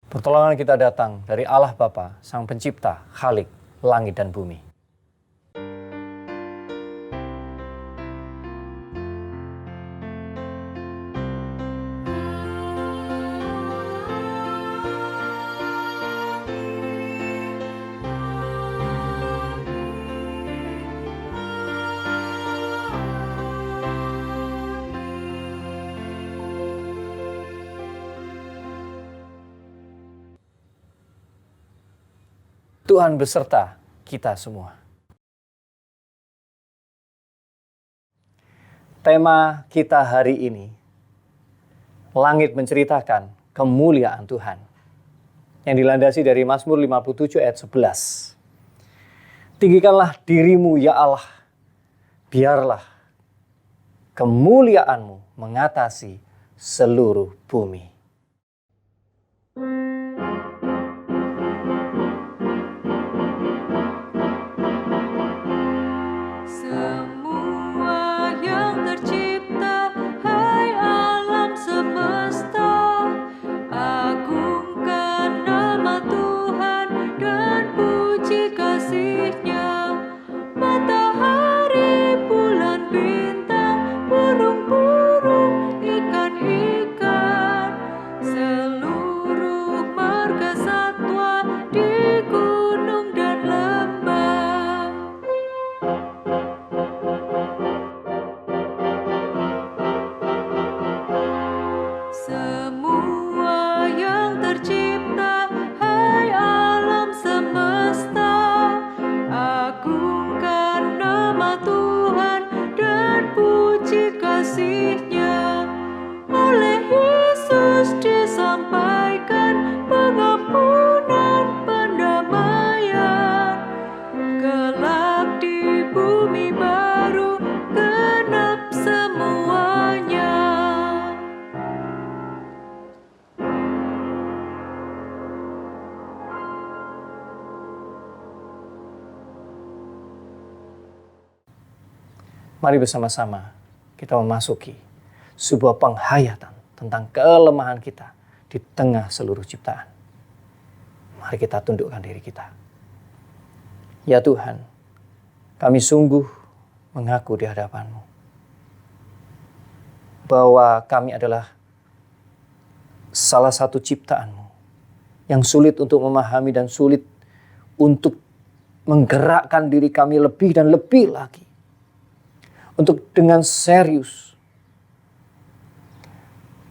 Pertolongan kita datang dari Allah Bapa, Sang Pencipta, Khalik, langit dan bumi. Tuhan beserta kita semua. Tema kita hari ini, langit menceritakan kemuliaan Tuhan, yang dilandasi dari Mazmur 57 ayat 11. Tinggikanlah dirimu ya Allah, biarlah kemuliaanmu mengatasi seluruh bumi. Mari bersama-sama kita memasuki sebuah penghayatan tentang kelemahan kita di tengah seluruh ciptaan. Mari kita tundukkan diri kita. Ya Tuhan, kami sungguh mengaku di hadapan-Mu bahwa kami adalah salah satu ciptaan-Mu yang sulit untuk memahami dan sulit untuk menggerakkan diri kami lebih dan lebih lagi. Untuk dengan serius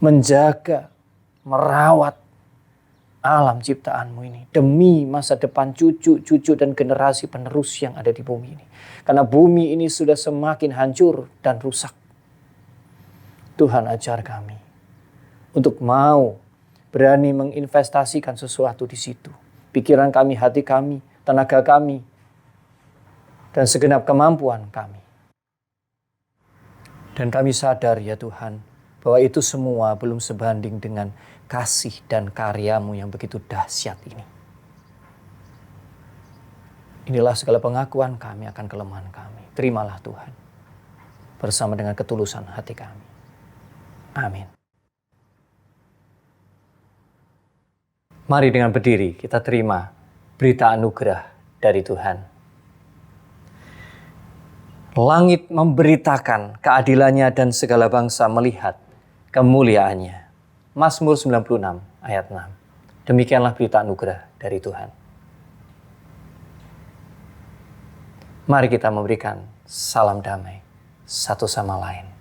menjaga, merawat alam ciptaan-Mu ini demi masa depan cucu-cucu dan generasi penerus yang ada di bumi ini. Karena bumi ini sudah semakin hancur dan rusak. Tuhan, ajar kami untuk mau berani menginvestasikan sesuatu di situ. Pikiran kami, hati kami, tenaga kami, dan segenap kemampuan kami. Dan kami sadar ya Tuhan, bahwa itu semua belum sebanding dengan kasih dan karya-Mu yang begitu dahsyat ini. Inilah segala pengakuan kami akan kelemahan kami. Terimalah Tuhan, bersama dengan ketulusan hati kami. Amin. Mari dengan berdiri kita terima berita anugerah dari Tuhan. Langit memberitakan keadilannya dan segala bangsa melihat kemuliaannya. Mazmur 96 ayat 6. Demikianlah berita anugerah dari Tuhan. Mari kita memberikan salam damai satu sama lain.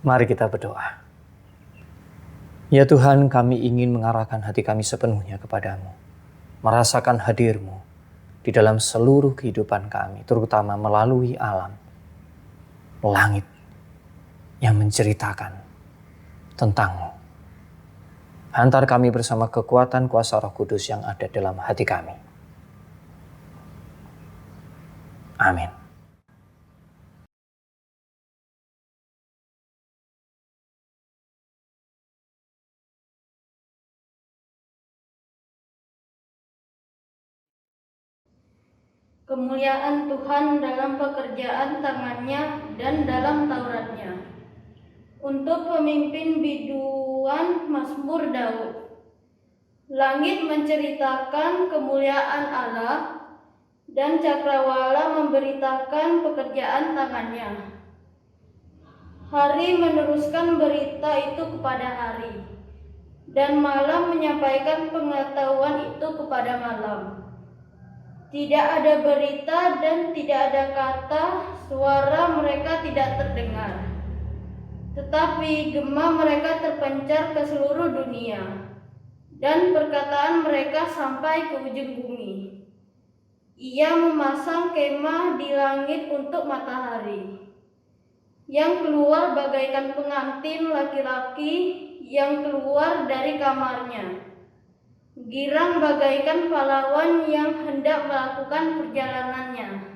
Mari kita berdoa. Ya Tuhan, kami ingin mengarahkan hati kami sepenuhnya kepadamu. Merasakan hadir-Mu di dalam seluruh kehidupan kami, terutama melalui alam, langit yang menceritakan tentang-Mu. Hantar kami bersama kekuatan kuasa Roh Kudus yang ada dalam hati kami. Amin. Kemuliaan Tuhan dalam pekerjaan tangannya dan dalam Tauratnya. Untuk pemimpin biduan Mazmur Daud. Langit menceritakan kemuliaan Allah dan cakrawala memberitakan pekerjaan tangannya. Hari meneruskan berita itu kepada hari, dan malam menyampaikan pengetahuan itu kepada malam. Tidak ada berita dan tidak ada kata, suara mereka tidak terdengar. Tetapi gema mereka terpencar ke seluruh dunia, dan perkataan mereka sampai ke ujung bumi. Ia memasang kemah di langit untuk matahari, yang keluar bagaikan pengantin laki-laki yang keluar dari kamarnya. Girang bagaikan pahlawan yang hendak melakukan perjalanannya.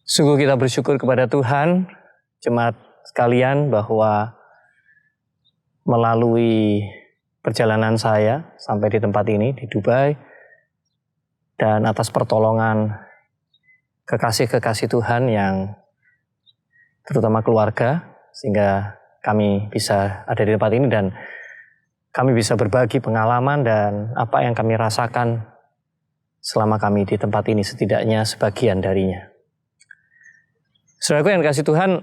Sungguh kita bersyukur kepada Tuhan, jemaat sekalian, bahwa melalui perjalanan saya sampai di tempat ini, di Dubai, dan atas pertolongan kekasih-kekasih Tuhan yang terutama keluarga, sehingga kami bisa ada di tempat ini dan kami bisa berbagi pengalaman dan apa yang kami rasakan selama kami di tempat ini, setidaknya sebagian darinya. Saudaraku yang dikasihi Tuhan,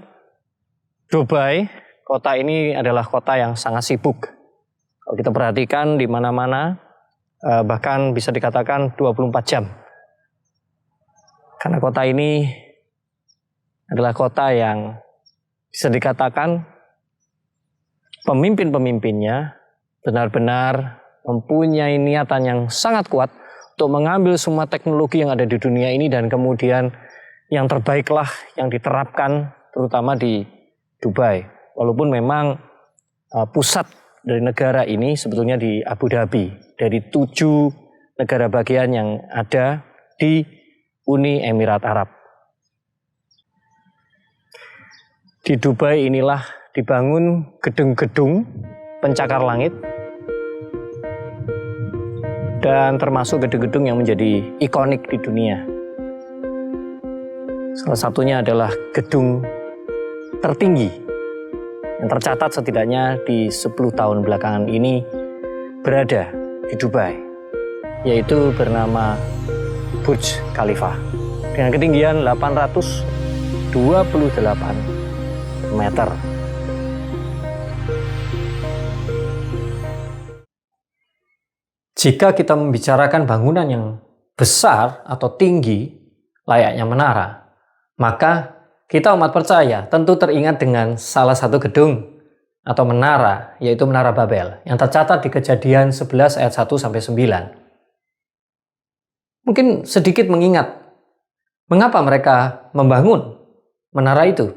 Dubai, kota ini adalah kota yang sangat sibuk. Kalau kita perhatikan di mana-mana, bahkan bisa dikatakan 24 jam. Karena kota ini adalah kota yang bisa dikatakan pemimpin-pemimpinnya benar-benar mempunyai niatan yang sangat kuat untuk mengambil semua teknologi yang ada di dunia ini dan kemudian yang terbaiklah yang diterapkan terutama di Dubai. Walaupun memang pusat dari negara ini sebetulnya di Abu Dhabi, dari 7 negara bagian yang ada di Uni Emirat Arab. Di Dubai inilah dibangun gedung-gedung pencakar langit dan termasuk gedung-gedung yang menjadi ikonik di dunia. Salah satunya adalah gedung tertinggi yang tercatat setidaknya di 10 tahun belakangan ini berada di Dubai, yaitu bernama Burj Khalifa dengan ketinggian 828 meter. Jika kita membicarakan bangunan yang besar atau tinggi layaknya menara, maka kita umat percaya tentu teringat dengan salah satu gedung atau menara, yaitu Menara Babel, yang tercatat di Kejadian 11 ayat 1-9. Mungkin sedikit mengingat mengapa mereka membangun menara itu.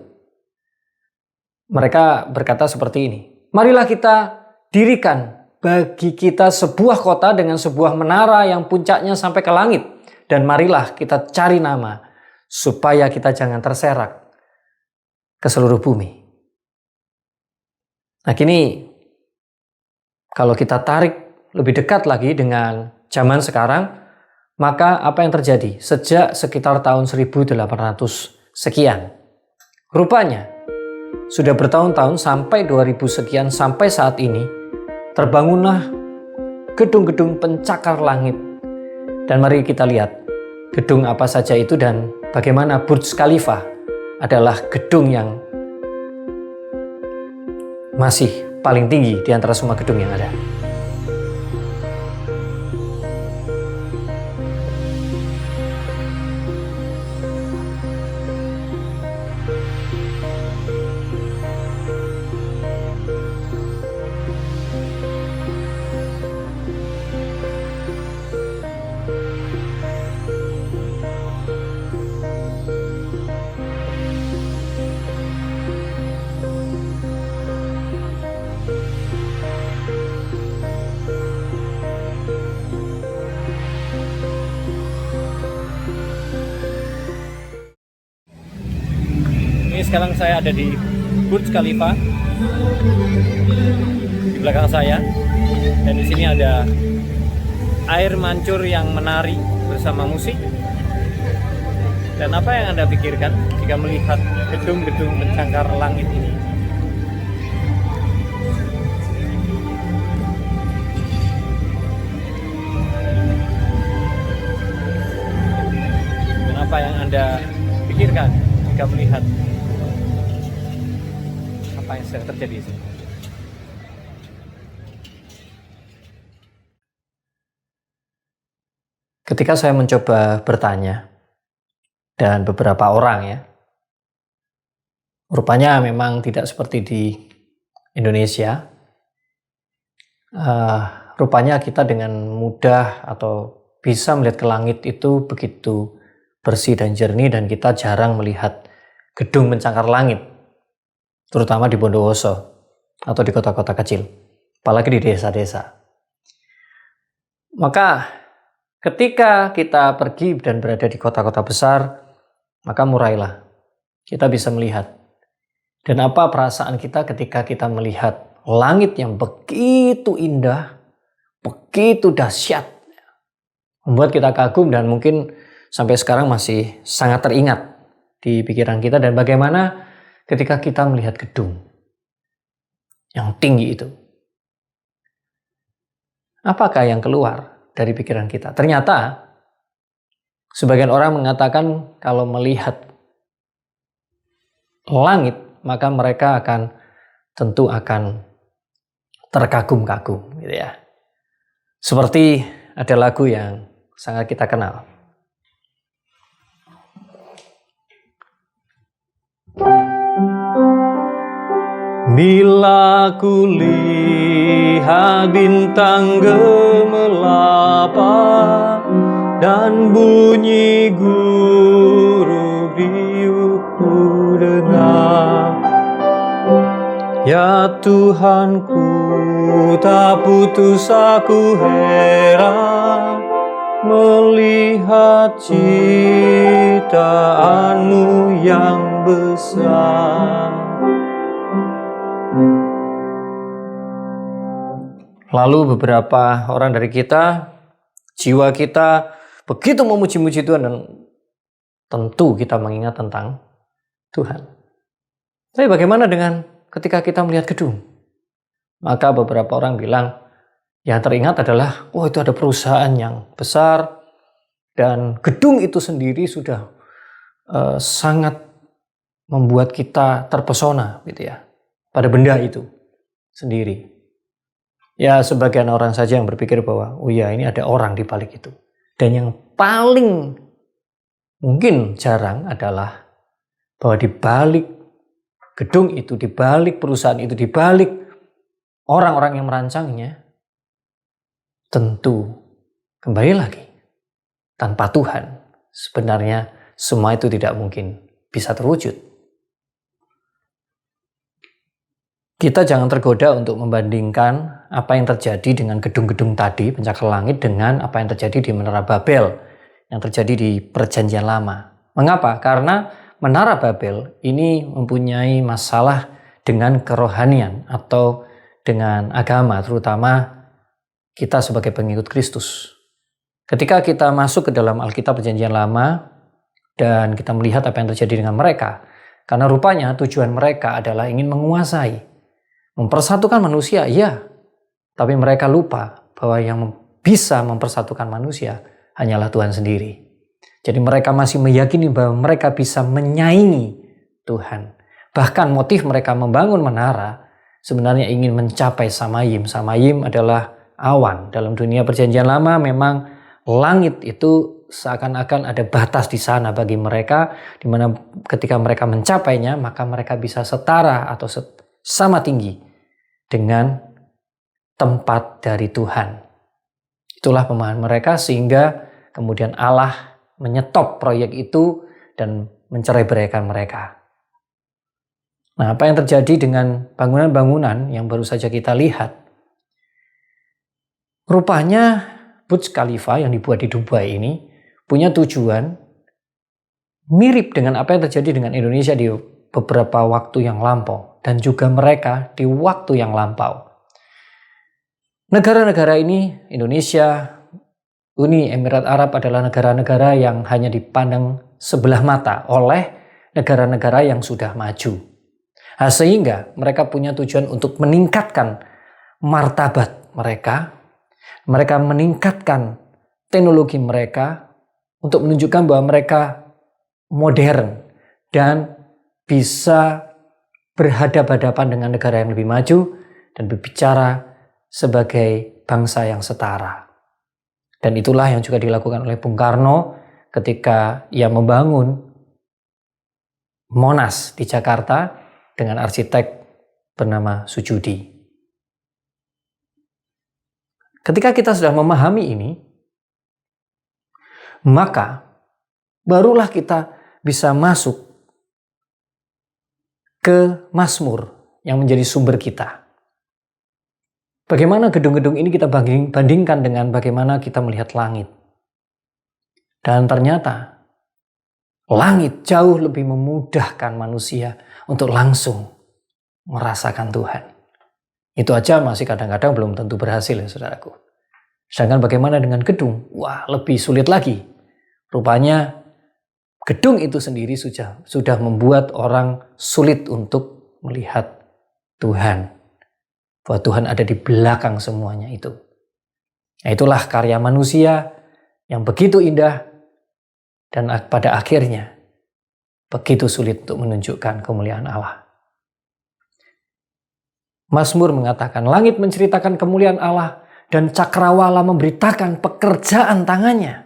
Mereka berkata seperti ini, marilah kita dirikan bagi kita sebuah kota dengan sebuah menara yang puncaknya sampai ke langit, dan marilah kita cari nama supaya kita jangan terserak ke seluruh bumi. Nah kini kalau kita tarik lebih dekat lagi dengan zaman sekarang, maka apa yang terjadi? Sejak sekitar tahun 1800 sekian, rupanya sudah bertahun-tahun sampai 2000 sekian sampai saat ini, terbangunlah gedung-gedung pencakar langit. Dan mari kita lihat gedung apa saja itu dan bagaimana Burj Khalifa adalah gedung yang masih paling tinggi di antara semua gedung yang ada. Ini sekarang saya ada di Burj Khalifa. Di belakang saya, dan di sini ada air mancur yang menari bersama musik. Dan apa yang Anda pikirkan jika melihat gedung-gedung pencakar langit ini? Dan apa yang Anda pikirkan jika melihat apa yang sedang terjadi di sini? Ketika saya mencoba bertanya, dan beberapa orang ya, rupanya memang tidak seperti di Indonesia. Rupanya kita dengan mudah atau bisa melihat ke langit itu begitu bersih dan jernih, dan kita jarang melihat gedung pencakar langit, terutama di Bondowoso atau di kota-kota kecil, apalagi di desa-desa. Maka ketika kita pergi dan berada di kota-kota besar, maka murailah kita bisa melihat. Dan apa perasaan kita ketika kita melihat langit yang begitu indah, begitu dahsyat, membuat kita kagum dan mungkin sampai sekarang masih sangat teringat di pikiran kita. Dan bagaimana ketika kita melihat gedung yang tinggi itu, apakah yang keluar dari pikiran kita? Ternyata sebagian orang mengatakan kalau melihat langit, maka mereka tentu akan terkagum-kagum, gitu ya. Seperti ada lagu yang sangat kita kenal. Bila ku lihat bintang gemerlap dan bunyi guru riuh ku dengar, ya Tuhanku, tak putus aku heran melihat ciptaanmu yang besar. Lalu beberapa orang dari kita, jiwa kita begitu memuji-muji Tuhan, dan tentu kita mengingat tentang Tuhan. Tapi bagaimana dengan ketika kita melihat gedung? Maka beberapa orang bilang, yang teringat adalah, oh itu ada perusahaan yang besar, dan gedung itu sendiri sudah sangat membuat kita terpesona, gitu ya, pada benda itu sendiri. Ya, sebagian orang saja yang berpikir bahwa, oh ya, ini ada orang di balik itu. Dan yang paling mungkin jarang adalah bahwa di balik gedung itu, di balik perusahaan itu, di balik orang-orang yang merancangnya, tentu kembali lagi tanpa Tuhan, sebenarnya semua itu tidak mungkin bisa terwujud. Kita jangan tergoda untuk membandingkan apa yang terjadi dengan gedung-gedung tadi, pencakar langit, dengan apa yang terjadi di Menara Babel, yang terjadi di Perjanjian Lama. Mengapa? Karena Menara Babel ini mempunyai masalah dengan kerohanian atau dengan agama, terutama kita sebagai pengikut Kristus. Ketika kita masuk ke dalam Alkitab Perjanjian Lama dan kita melihat apa yang terjadi dengan mereka, karena rupanya tujuan mereka adalah ingin menguasai, mempersatukan manusia, iya, tapi mereka lupa bahwa yang bisa mempersatukan manusia hanyalah Tuhan sendiri. Jadi mereka masih meyakini bahwa mereka bisa menyaingi Tuhan. Bahkan motif mereka membangun menara sebenarnya ingin mencapai Samayim. Samayim adalah awan. Dalam dunia Perjanjian Lama memang langit itu seakan-akan ada batas di sana bagi mereka, di mana ketika mereka mencapainya maka mereka bisa setara atau sama tinggi dengan tempat dari Tuhan. Itulah pemahaman mereka, sehingga kemudian Allah menyetop proyek itu dan mencerai-beraikan mereka. Nah, apa yang terjadi dengan bangunan-bangunan yang baru saja kita lihat? Rupanya Burj Khalifa yang dibuat di Dubai ini punya tujuan mirip dengan apa yang terjadi dengan Indonesia di beberapa waktu yang lampau dan juga mereka di waktu yang lampau. Negara-negara ini, Indonesia, Uni Emirat Arab adalah negara-negara yang hanya dipandang sebelah mata oleh negara-negara yang sudah maju. Nah, sehingga mereka punya tujuan untuk meningkatkan martabat mereka meningkatkan teknologi mereka untuk menunjukkan bahwa mereka modern dan bisa berhadapan-hadapan dengan negara yang lebih maju dan berbicara sebagai bangsa yang setara. Dan itulah yang juga dilakukan oleh Bung Karno ketika ia membangun Monas di Jakarta dengan arsitek bernama Sujudi. Ketika kita sudah memahami ini, maka barulah kita bisa masuk ke Mazmur yang menjadi sumber kita. Bagaimana gedung-gedung ini kita bandingkan dengan bagaimana kita melihat langit. Dan ternyata langit jauh lebih memudahkan manusia untuk langsung merasakan Tuhan. Itu aja masih kadang-kadang belum tentu berhasil ya saudaraku. Sedangkan bagaimana dengan gedung? Wah, lebih sulit lagi. Rupanya gedung itu sendiri sudah membuat orang sulit untuk melihat Tuhan. Bahwa Tuhan ada di belakang semuanya itu. Nah, itulah karya manusia yang begitu indah dan pada akhirnya begitu sulit untuk menunjukkan kemuliaan Allah. Mazmur mengatakan, langit menceritakan kemuliaan Allah dan cakrawala memberitakan pekerjaan tangannya.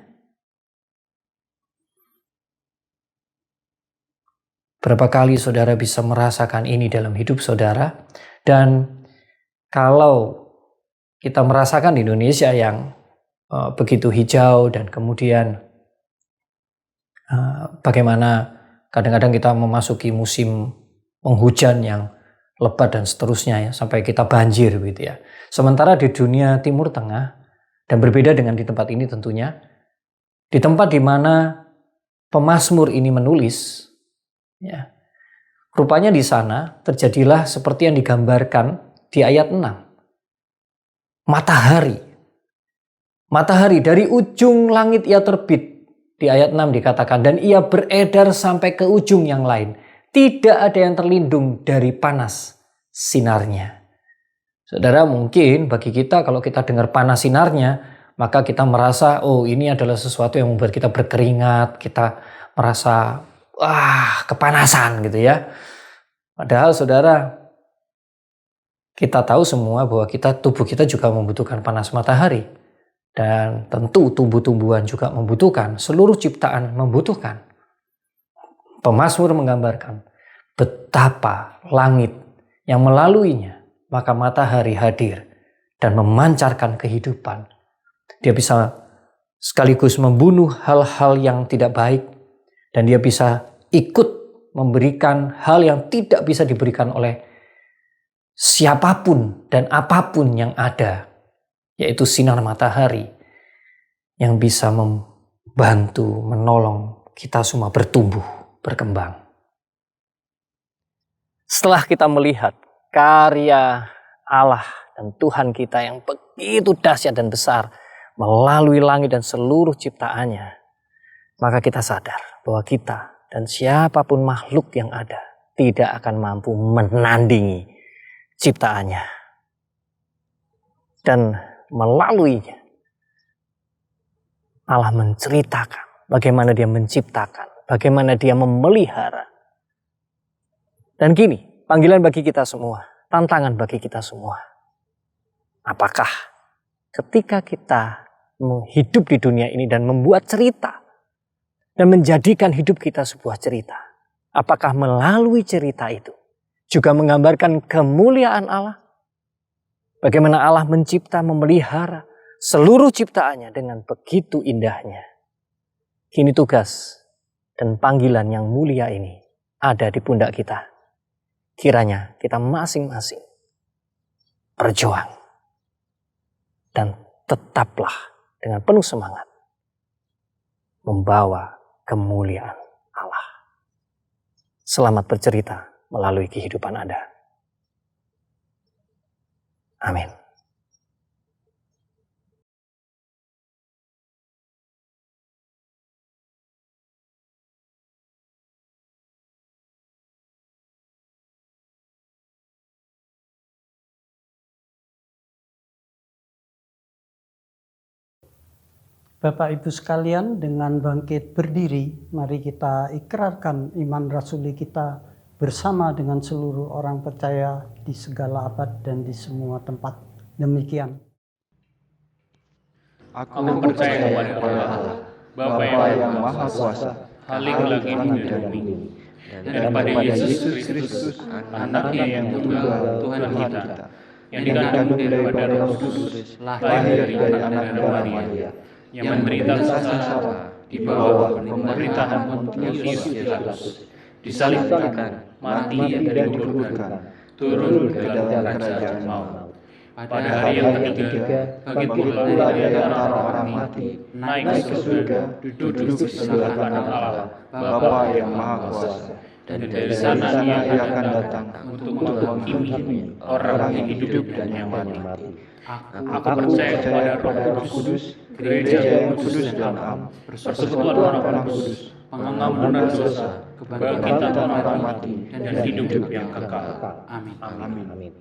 Berapa kali saudara bisa merasakan ini dalam hidup saudara? Dan kalau kita merasakan di Indonesia yang begitu hijau dan kemudian bagaimana kadang-kadang kita memasuki musim penghujan yang lebat dan seterusnya ya, sampai kita banjir gitu ya. Sementara di dunia Timur Tengah, dan berbeda dengan di tempat ini tentunya, di tempat di mana pemazmur ini menulis, ya, rupanya di sana terjadilah seperti yang digambarkan di ayat 6. Matahari dari ujung langit ia terbit. Di ayat 6 dikatakan, dan ia beredar sampai ke ujung yang lain. Tidak ada yang terlindung dari panas sinarnya. Saudara, mungkin bagi kita kalau kita dengar panas sinarnya, maka kita merasa, oh ini adalah sesuatu yang membuat kita berkeringat, kita merasa, kepanasan gitu ya. Padahal saudara, kita tahu semua bahwa tubuh kita juga membutuhkan panas matahari. Dan tentu tumbuh-tumbuhan juga membutuhkan, seluruh ciptaan membutuhkan. Pemazmur menggambarkan betapa langit yang melaluinya, maka matahari hadir dan memancarkan kehidupan. Dia bisa sekaligus membunuh hal-hal yang tidak baik, dan dia bisa ikut memberikan hal yang tidak bisa diberikan oleh siapapun dan apapun yang ada, yaitu sinar matahari yang bisa membantu, menolong kita semua bertumbuh, berkembang. Setelah kita melihat karya Allah dan Tuhan kita yang begitu dahsyat dan besar melalui langit dan seluruh ciptaannya, maka kita sadar bahwa kita dan siapapun makhluk yang ada tidak akan mampu menandingi ciptaannya. Dan melaluinya Allah menceritakan bagaimana dia menciptakan, bagaimana dia memelihara. Dan kini panggilan bagi kita semua, tantangan bagi kita semua. Apakah ketika kita hidup di dunia ini dan membuat cerita dan menjadikan hidup kita sebuah cerita, apakah melalui cerita itu juga menggambarkan kemuliaan Allah? Bagaimana Allah mencipta, memelihara seluruh ciptaannya dengan begitu indahnya. Kini tugas dan panggilan yang mulia ini ada di pundak kita. Kiranya kita masing-masing berjuang dan tetaplah dengan penuh semangat membawa kemuliaan Allah. Selamat bercerita melalui kehidupan Anda. Amin. Bapak Ibu sekalian, dengan bangkit berdiri, mari kita ikrarkan iman rasuli kita bersama dengan seluruh orang percaya di segala abad dan di semua tempat. Demikian. Aku percaya kepada Allah, Bapa yang Maha Kuasa, Halik langit dan bumi, dan pada Yesus Kristus, anaknya yang tunggal Tuhan kita, yang dikandung daripada Roh Kudus, lahir dari anak Maria, yang menderita sesat di bawah pemerintahan Pontius Pilatus, disalibkan, mati dan dikuburkan, turun ke dalam kerajaan maut. Pada hari yang ketiga, bangkit pula dari antara orang mati, naik ke surga, duduk di sebelah kanan Allah, Bapa yang Maha Kuasa. Dan dari sana Ia akan datang untuk menghakimi orang yang hidup dan yang mati. Aku percaya kepada Roh Kudus, gereja yang kudus dan am, persekutuan orang kudus, pengampunan dosa, kebangkitan orang mati, dan hidup yang kekal. Amin.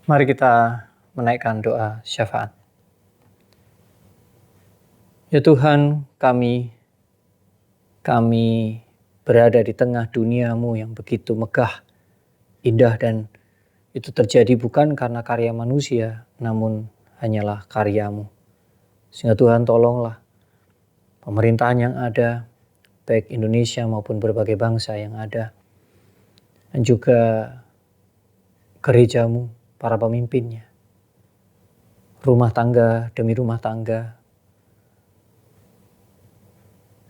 Mari kita menaikkan doa syafaat. Ya Tuhan, kami berada di tengah dunia-Mu yang begitu megah, indah, dan itu terjadi bukan karena karya manusia, namun hanyalah karya-Mu. Sehingga Tuhan tolonglah pemerintahan yang ada, baik Indonesia maupun berbagai bangsa yang ada, dan juga gereja-Mu, para pemimpinnya, rumah tangga demi rumah tangga,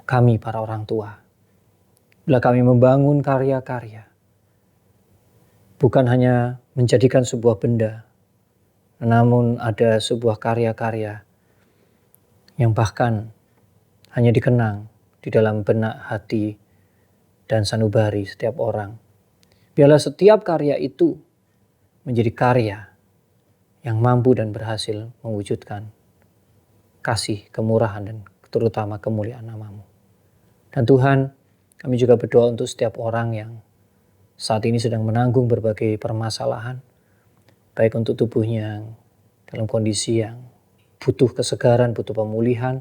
kami para orang tua. Bila kami membangun karya-karya, bukan hanya menjadikan sebuah benda, namun ada sebuah karya-karya yang bahkan hanya dikenang di dalam benak hati dan sanubari setiap orang. Biarlah setiap karya itu menjadi karya yang mampu dan berhasil mewujudkan kasih, kemurahan, dan terutama kemuliaan nama-Mu. Dan Tuhan, kami juga berdoa untuk setiap orang yang saat ini sedang menanggung berbagai permasalahan, baik untuk tubuhnya yang dalam kondisi yang butuh kesegaran, butuh pemulihan,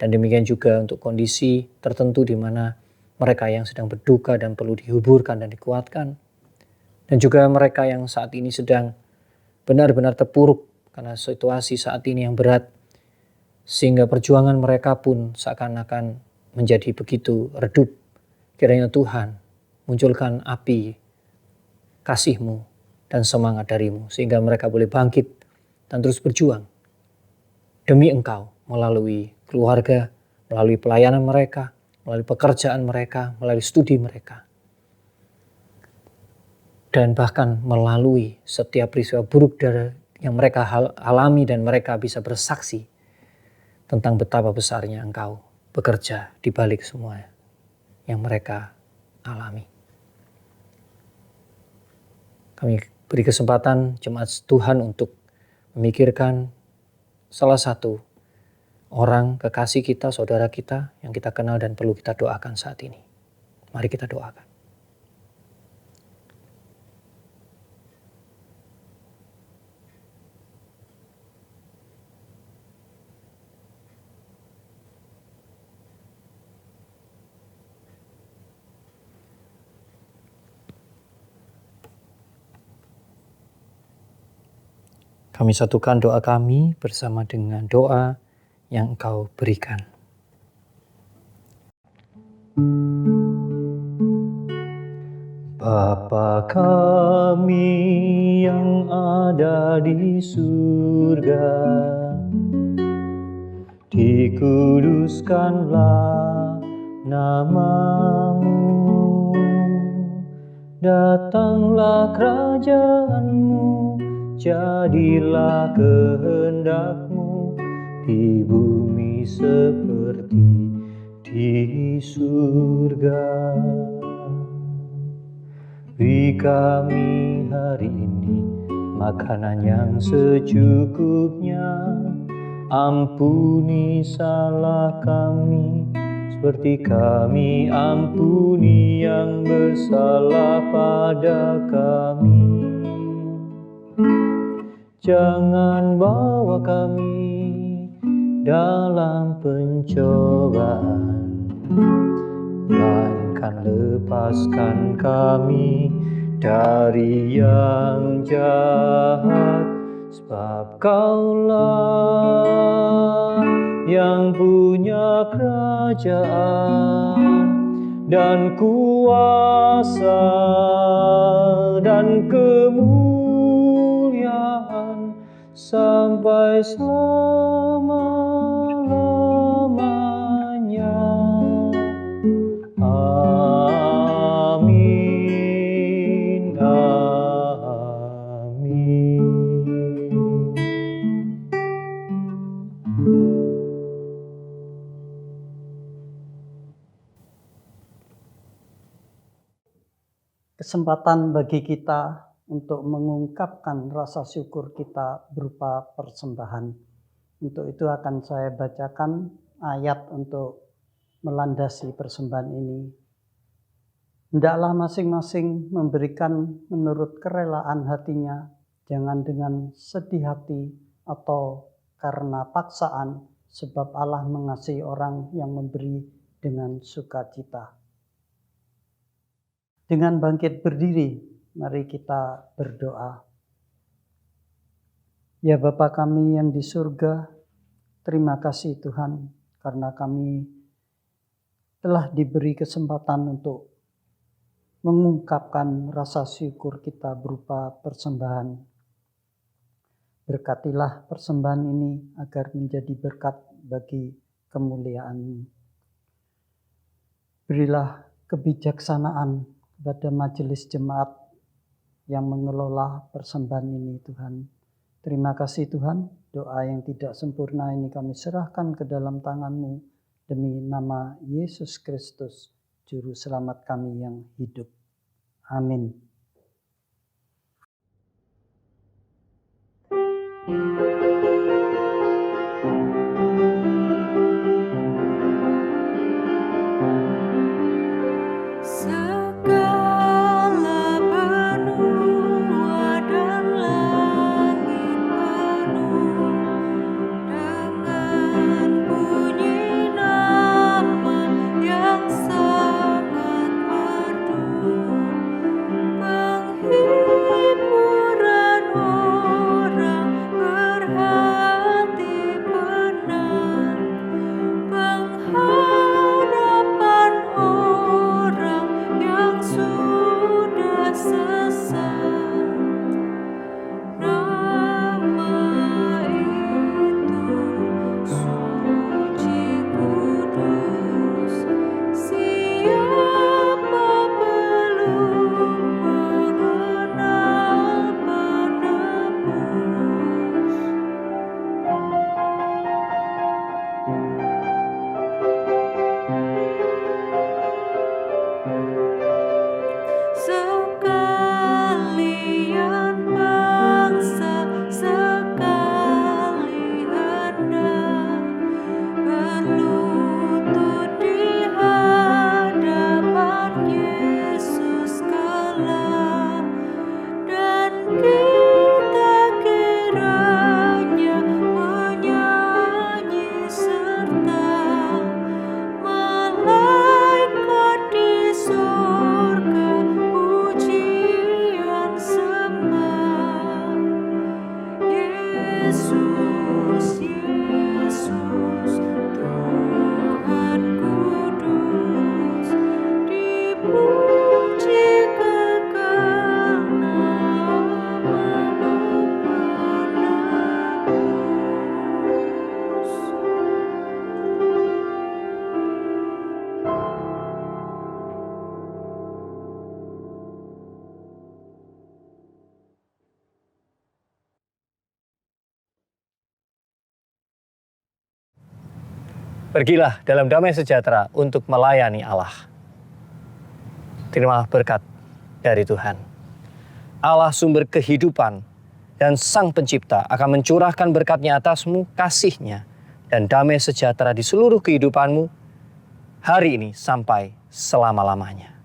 dan demikian juga untuk kondisi tertentu di mana mereka yang sedang berduka dan perlu dihiburkan dan dikuatkan. Dan juga mereka yang saat ini sedang benar-benar terpuruk karena situasi saat ini yang berat. Sehingga perjuangan mereka pun seakan-akan menjadi begitu redup. Kiranya Tuhan munculkan api kasih-Mu dan semangat dari-Mu. Sehingga mereka boleh bangkit dan terus berjuang demi Engkau melalui keluarga, melalui pelayanan mereka, melalui pekerjaan mereka, melalui studi mereka. Dan bahkan melalui setiap peristiwa buruk yang mereka alami dan mereka bisa bersaksi tentang betapa besarnya Engkau bekerja di balik semua yang mereka alami. Kami Beri kesempatan jemaat Tuhan untuk memikirkan salah satu orang kekasih kita, saudara kita yang kita kenal dan perlu kita doakan saat ini. Mari kita doakan. Kami satukan doa kami bersama dengan doa yang Engkau berikan. Bapa kami yang ada di surga, dikuduskanlah nama-Mu, datanglah kerajaan-Mu, jadilah kehendak-Mu di bumi seperti di surga. Beri kami hari ini makanan yang secukupnya. Ampuni salah kami seperti kami ampuni yang bersalah pada kami. Jangan bawa kami dalam pencobaan, melainkan lepaskan kami dari yang jahat. Sebab Kaulah yang punya kerajaan dan kuasa dan kemuliaan sampai selama-lamanya. Amin, amin. Kesempatan bagi kita untuk mengungkapkan rasa syukur kita berupa persembahan. Untuk itu akan saya bacakan ayat untuk melandasi persembahan ini. Hendaklah masing-masing memberikan menurut kerelaan hatinya, jangan dengan sedih hati atau karena paksaan, sebab Allah mengasihi orang yang memberi dengan sukacita. Dengan bangkit berdiri, mari kita berdoa. Ya Bapa kami yang di surga, terima kasih Tuhan karena kami telah diberi kesempatan untuk mengungkapkan rasa syukur kita berupa persembahan. Berkatilah persembahan ini agar menjadi berkat bagi kemuliaan-Mu. Berilah kebijaksanaan kepada majelis jemaat yang mengelola persembahan ini Tuhan. Terima kasih Tuhan, doa yang tidak sempurna ini kami serahkan ke dalam tangan-Mu demi nama Yesus Kristus, Juru Selamat kami yang hidup. Amin. Penghiburan orang berharga. Pergilah dalam damai sejahtera untuk melayani Allah. Terima berkat dari Tuhan. Allah sumber kehidupan dan Sang Pencipta akan mencurahkan berkat-Nya atasmu, kasih-Nya, dan damai sejahtera di seluruh kehidupanmu hari ini sampai selama-lamanya.